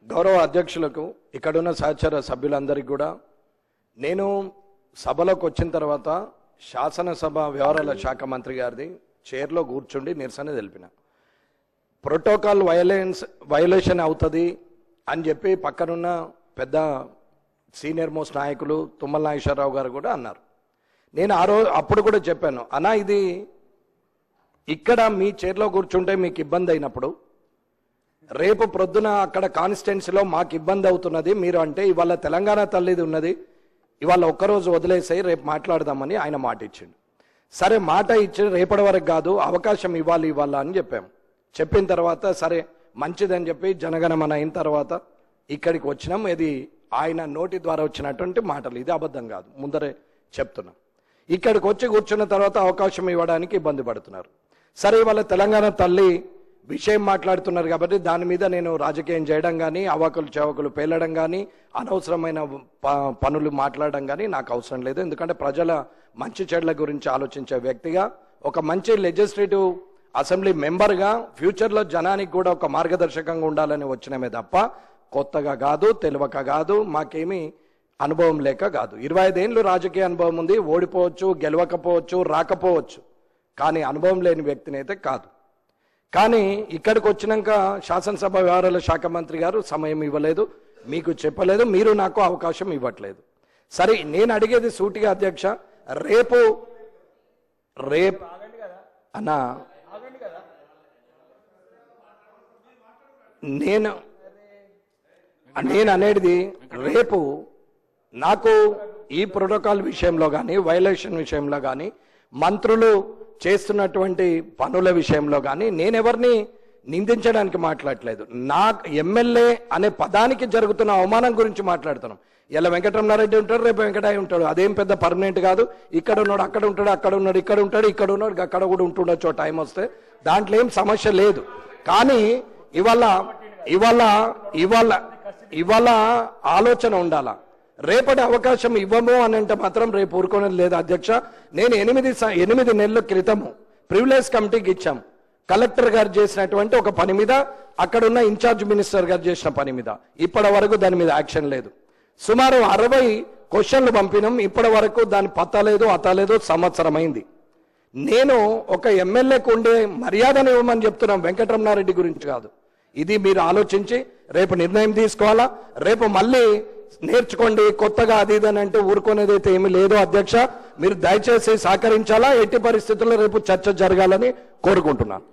గౌరవ అధ్యక్షులకు ఇక్కడున్న సహచర సభ్యులందరికీ కూడా నేను సభలోకి వచ్చిన తర్వాత శాసనసభ వ్యవహారాల శాఖ మంత్రి గారిది చైర్లో కూర్చుండి నిరసన తెలిపిన ప్రోటోకాల్ వయలేషన్ అవుతుంది అని చెప్పి పక్కనున్న పెద్ద సీనియర్ మోస్ట్ నాయకులు తుమ్మల నాగేశ్వరరావు గారు కూడా అన్నారు. నేను అప్పుడు కూడా చెప్పాను, అన్నా ఇది ఇక్కడ మీ చైర్లో కూర్చుంటే మీకు ఇబ్బంది అయినప్పుడు రేపు ప్రొద్దున అక్కడ కాన్స్టిట్యున్సీలో మాకు ఇబ్బంది అవుతున్నది మీరు అంటే ఇవాళ తెలంగాణ తల్లిది ఉన్నది, ఇవాళ ఒక్కరోజు వదిలేసాయి రేపు మాట్లాడదామని ఆయన మాట ఇచ్చిండు. సరే మాట ఇచ్చి రేపటి వరకు కాదు అవకాశం ఇవ్వాలి అని చెప్పాము. చెప్పిన తర్వాత సరే మంచిదని చెప్పి జనగణమన అయిన తర్వాత ఇక్కడికి వచ్చినాం. ఇది ఆయన నోటి ద్వారా వచ్చినటువంటి మాటలు, ఇది అబద్ధం కాదు, ముందరే చెప్తున్నాం. ఇక్కడికి వచ్చి కూర్చున్న తర్వాత అవకాశం ఇవ్వడానికి ఇబ్బంది పడుతున్నారు. సరే ఇవాళ తెలంగాణ తల్లి విషయం మాట్లాడుతున్నారు కాబట్టి దాని మీద నేను రాజకీయం చేయడం కానీ అవాకులు చవకులు పేలడం కానీ అనవసరమైన పనులు మాట్లాడడం కానీ నాకు అవసరం లేదు. ఎందుకంటే ప్రజల మంచి చెడ్ల గురించి ఆలోచించే వ్యక్తిగా ఒక మంచి లెజిస్లేటివ్ అసెంబ్లీ మెంబర్గా ఫ్యూచర్లో జనానికి కూడా ఒక మార్గదర్శకంగా ఉండాలని వచ్చినమే తప్ప కొత్తగా కాదు, తెలియక కాదు, మాకేమీ అనుభవం లేక కాదు. 25 ఏళ్ళు రాజకీయ అనుభవం ఉంది. ఓడిపోవచ్చు, గెలవకపోవచ్చు, రాకపోవచ్చు, కానీ అనుభవం లేని వ్యక్తిని అయితే కాదు. కానీ ఇక్కడికి వచ్చినాక శాసనసభ వ్యవహారాల శాఖ మంత్రి గారు సమయం ఇవ్వలేదు, మీకు చెప్పలేదు, మీరు నాకు అవకాశం ఇవ్వట్లేదు. సరే నేను అడిగేది సూటిగా అధ్యక్ష, రేపు అన్నా నేను అనేది రేపు నాకు ఈ ప్రోటోకాల్ విషయంలో కానీ వయలేషన్ విషయంలో కానీ మంత్రులు చేస్తున్నటువంటి పనుల విషయంలో కానీ నేనెవరిని నిందించడానికి మాట్లాడలేదు. నా ఎమ్మెల్యే అనే పదానికి జరుగుతున్న అవమానం గురించి మాట్లాడుతున్నాం. ఇలా వెంకటరమణారెడ్డి ఉంటాడు, రేపు వెంకటయ్య ఉంటాడు, అదేం పెద్ద పర్మనెంట్ కాదు. ఇక్కడ ఉన్నాడు అక్కడ ఉంటాడు, అక్కడ ఉన్నాడు ఇక్కడ ఉంటాడు, ఇక్కడ ఉన్నాడు అక్కడ కూడా ఉంటుండొచ్చు టైం వస్తే, దాంట్లో ఏం సమస్య లేదు. కానీ ఇవాళ ఆలోచన ఉండాలా. రేపటి అవకాశం ఇవ్వము అని అంటే మాత్రం రేపు ఊరుకోనేది లేదు అధ్యక్ష. నేను 8 నెలల క్రితము ప్రివిలేజ్ కమిటీకి ఇచ్చాం. కలెక్టర్ గారు చేసినటువంటి ఒక పని మీద, అక్కడున్న ఇన్ఛార్జ్ మినిస్టర్ గారు చేసిన పని మీద ఇప్పటి వరకు దాని మీద యాక్షన్ లేదు. సుమారు 60 క్వశ్చన్లు పంపినాం, ఇప్పటి వరకు దాని అతలేదు, సంవత్సరం అయింది. నేను ఒక ఎమ్మెల్యేకు ఉండే మర్యాదను ఇవ్వమని చెప్తున్నాం, వెంకటరమణారెడ్డి గురించి కాదు. ఇది మీరు ఆలోచించి రేపు నిర్ణయం తీసుకోవాలా. రేపు మళ్ళీ నేర్చుకోండి కొత్తగా అది ఇదని అంటే ఊరుకునేదైతే ఏమీ లేదు అధ్యక్ష. మీరు దయచేసి సహకరించాలా. ఎట్టి పరిస్థితుల్లో రేపు చర్చ జరగాలని కోరుకుంటున్నాను.